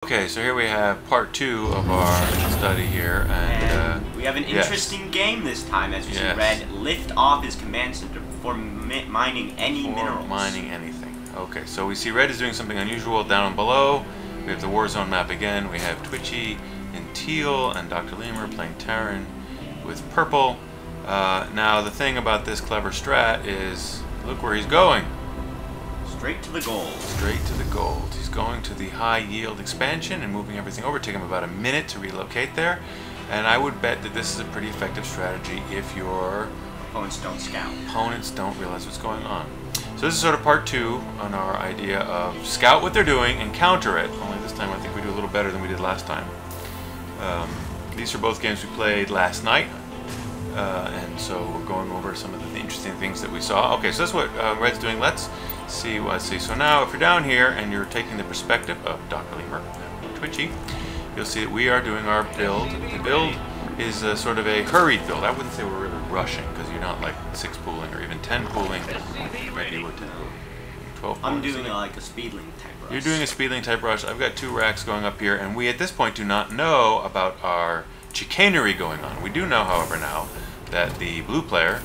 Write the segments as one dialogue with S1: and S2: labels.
S1: Okay, so here we have part 2 of our study here, and
S2: we have an interesting game this time as we see Red lift off his command center before mining any minerals.
S1: Mining anything. Okay, so we see Red is doing something unusual down below. We have the Warzone map again. We have Twitchy in teal and drlemur playing Terran with purple. Now the thing about this clever strat is, look where he's going.
S2: Straight to the gold.
S1: Straight to the gold. He's going to the high yield expansion and moving everything over. Take him about a minute to relocate there. And I would bet that this is a pretty effective strategy if your
S2: opponents don't scout.
S1: Opponents don't realize what's going on. So this is sort of part 2 on our idea of scout what they're doing and counter it. Only this time I think we do a little better than we did last time. These are both games we played last night. And so we're going over some of the interesting things that we saw. Okay, so that's what Red's doing. Let's see what I see. So now if you're down here and you're taking the perspective of drlemur, Twitchy, you'll see that we are doing our build. The build is sort of a hurried build. I wouldn't say we're really rushing because you're not like 6 pooling or even 10 pooling. Maybe we're 10 pooling. 12 pooling.
S2: I'm doing like a speedling type rush.
S1: You're doing a speedling type rush. I've got 2 racks going up here, and we at this point do not know about our chicanery going on. We do know, however, now that the blue player,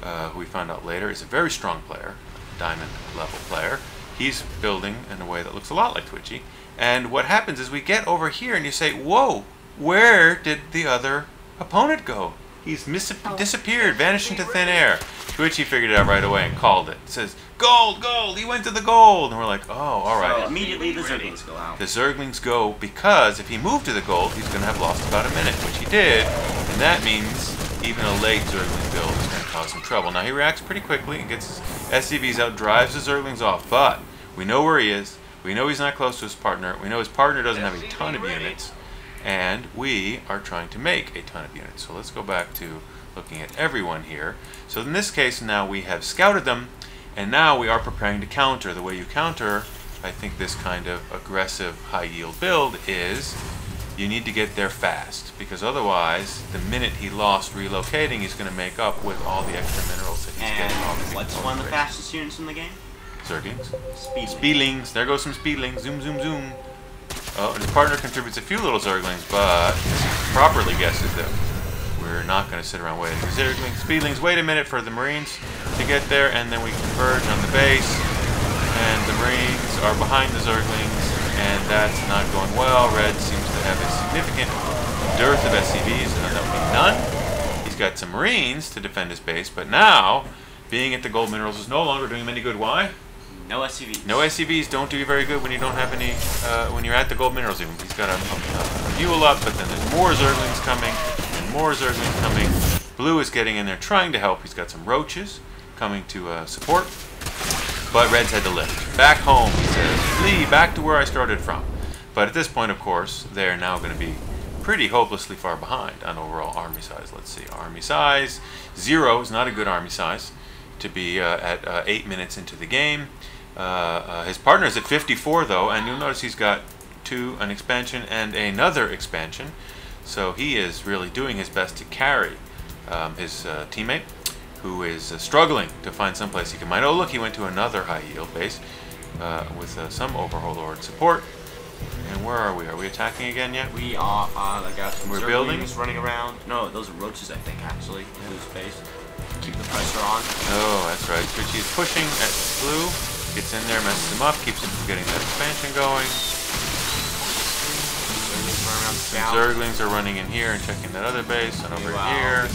S1: who we found out later, is a very strong player, diamond level player. He's building in a way that looks a lot like Twitchy. And what happens is we get over here and you say, whoa, where did the other opponent go? He's disappeared, vanished into thin air. Twitchy figured it out right away and called it. It says, gold, gold, he went to the gold. And we're like, oh, all right.
S2: So immediately the Zerglings go out.
S1: The Zerglings go because if he moved to the gold, he's going to have lost about a minute, which he did. And that means even a late Zergling build is going to cause some trouble. Now he reacts pretty quickly and gets his SCVs out, drives the Zerglings off, but we know where he is. We know he's not close to his partner. We know his partner doesn't have a ton of units, and we are trying to make a ton of units. So let's go back to looking at everyone here. So in this case now we have scouted them, and now we are preparing to counter. The way you counter, I think, this kind of aggressive high yield build is you need to get there fast, because otherwise, the minute he lost relocating, he's going to make up with all the extra minerals that he's getting off of.
S2: What's one of the fastest units in the game?
S1: Zerglings.
S2: Speedlings.
S1: Speedlings. There goes some speedlings. Zoom, zoom, zoom. Oh, and his partner contributes a few little Zerglings, but properly guesses that we're not going to sit around waiting for Zerglings. Speedlings, wait a minute for the Marines to get there, and then we converge on the base, and the Marines are behind the Zerglings, and that's not going well. Red seems to have a significant dearth of SCVs, and that would be none. He's got some Marines to defend his base, but now, being at the gold minerals is no longer doing him any good. Why?
S2: No SCVs.
S1: No SCVs don't do you very good when you don't have any, when you're at the gold minerals even. He's got a mule up, but then there's more Zerglings coming, and more Zerglings coming. Blue is getting in there trying to help. He's got some roaches coming to support. But Red's had to lift. Back home, he says, flee back to where I started from. But at this point, of course, they're now going to be pretty hopelessly far behind on overall army size. Let's see, army size 0 is not a good army size to be at 8 minutes into the game. His partner is at 54 though, and you'll notice he's got an expansion and another expansion. So he is really doing his best to carry his teammate, who is struggling to find some place he can mine. Oh look, he went to another high yield base with some Overlord support. And where are we? Are we attacking again yet?
S2: We are. I got some
S1: We're building,
S2: running around. No, those are roaches, I think, actually. Blue's base. Keep the pressure on.
S1: Oh, that's right. Twitchy is pushing at Blue. Gets in there, messes him up, keeps him from getting that expansion going. Zerglings are running in here and checking that other base, and over here.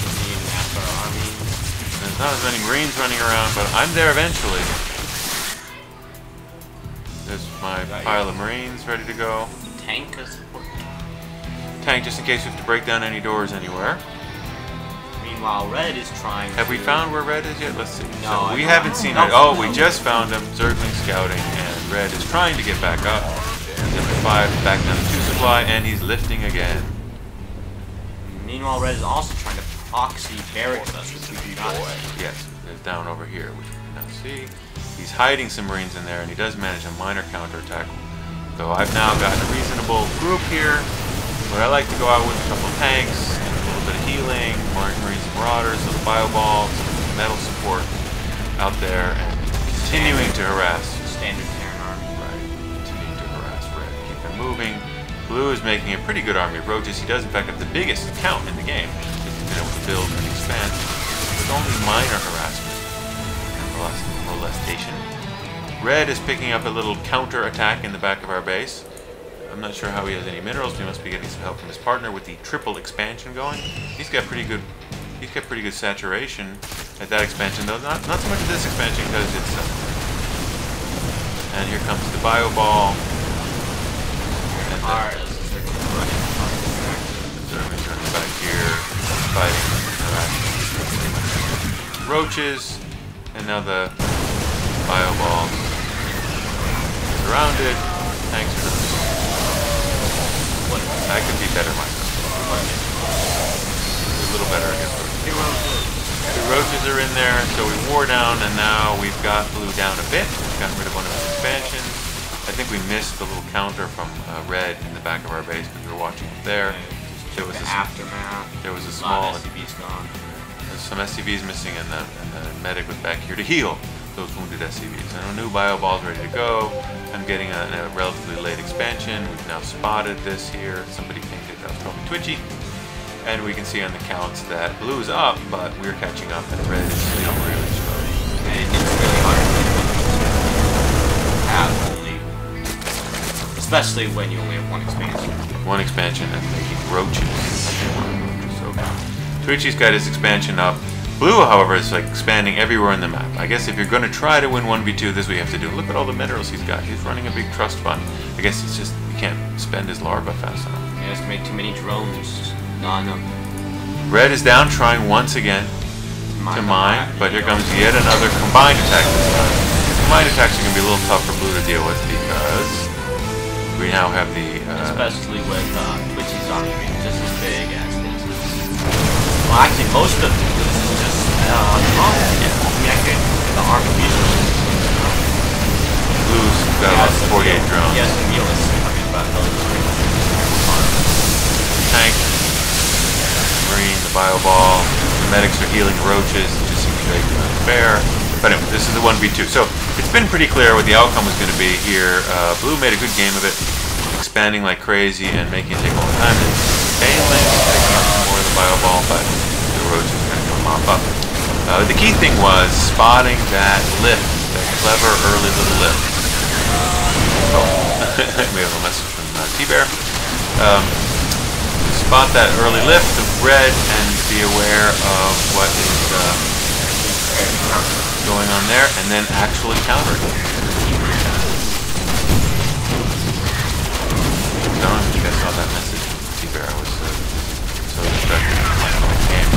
S1: There's not as many Marines running around, but I'm there eventually. There's my pile of Marines ready to go.
S2: Tank as support.
S1: Tank, just in case we have to break down any doors anywhere.
S2: Meanwhile, Red is trying
S1: Have we found where Red is yet? Let's see.
S2: No,
S1: so we haven't seen Red. Oh, we just found him. Zergling scouting, and Red is trying to get back up. He's up to 5, back down to 2 supply, and he's lifting again.
S2: Meanwhile, Red is also trying to proxy barracks us, which we do not.
S1: Yes, it's down over here, which we can now see. He's hiding some Marines in there, and he does manage a minor counterattack. So I've now gotten a reasonable group here, but I like to go out with a couple tanks, and a little bit of healing, Marines and Marauders, little bio balls, metal support out there, and continuing to harass.
S2: Standard Terran army.
S1: Right, continuing to harass Red, keep him moving. Blue is making a pretty good army of roaches. He does, in fact, have the biggest count in the game. He's been able to build and expand with only minor harassment and molestation. Red is picking up a little counter attack in the back of our base. I'm not sure how he has any minerals, but he must be getting some help from his partner with the triple expansion going. He's got pretty good saturation at that expansion, though not so much at this expansion because it's. And here comes the bio ball. And the Zerglings running back here, fighting roaches, and now the bio ball surrounded. Tanks are done. I could be better myself. A little better, I guess. The roaches are in there, so we wore down, and now we've got blue down a bit. We've gotten rid of one of his expansions. I think we missed the little counter from red in the back of our base because we were watching it there. There was
S2: the aftermath.
S1: There was a small
S2: SCVs gone.
S1: There's some SCVs missing, and the medic was back here to heal those wounded SCVs. And a new bio ball's ready to go. I'm getting a relatively late expansion. We've now spotted this here. Somebody pinged it. That was probably Twitchy. And we can see on the counts that blue is up, but we're catching up, and red is still really slow.
S2: And it's really hard to have only, especially when you only have one expansion.
S1: One expansion and making roaches. So Twitchy's got his expansion up. Blue, however, is like expanding everywhere on the map. I guess if you're going to try to win 1v2, this is what you have to do. Look at all the minerals he's got. He's running a big trust fund. I guess it's just, you can't spend his larva fast enough.
S2: He has to make too many drones. Not enough.
S1: Red is down, trying once again to mine, but here comes yet another combined attack this time. Combined attacks are going to be a little tough for blue to deal with because we now have the...
S2: especially with Twitchy's army being just as big as his. Well, actually, most of this is just on the wrong. Yeah. I mean, actually, the army usually.
S1: Blue's got about 48 drones.
S2: Yes, the meal is coming about
S1: tank. Marine, the bio ball, the medics are healing roaches, it just seems very unfair. But anyway, this is the 1v2. So it's been pretty clear what the outcome was going to be here. Blue made a good game of it, expanding like crazy and making it take all the time. Failing, taking out some more of the bio ball, but the roaches are going to go mop up. The key thing was spotting that lift, that clever early little lift. Oh, we have a message from T-Bear. Spot that early lift of red and be aware of what is going on there, and then actually counter it. I don't know if you guys saw that message. T-Bear, I was so distracted playing the game.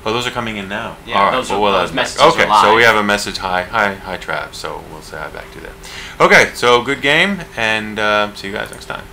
S1: Oh, those are coming in now.
S2: Yeah,
S1: all right.
S2: those messages
S1: okay,
S2: are live.
S1: so we have a message. Hi, Trav. So we'll say hi back to that. Okay, so good game, and see you guys next time.